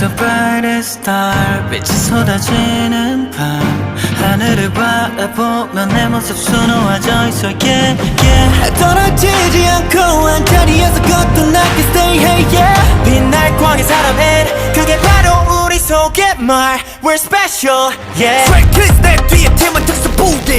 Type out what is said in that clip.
the brightest star 빛이 쏟아지는 밤 하늘을 바라보면 내 모습 수놓아져 있어 yeah yeah 떨어지지 않고 한 자리에서 거듭나게 stay hey yeah 빛날 광의 사람은 그게 바로 우리 속의 말 We're special yeah Straight kiss 내 뒤에 팀은 특수 부대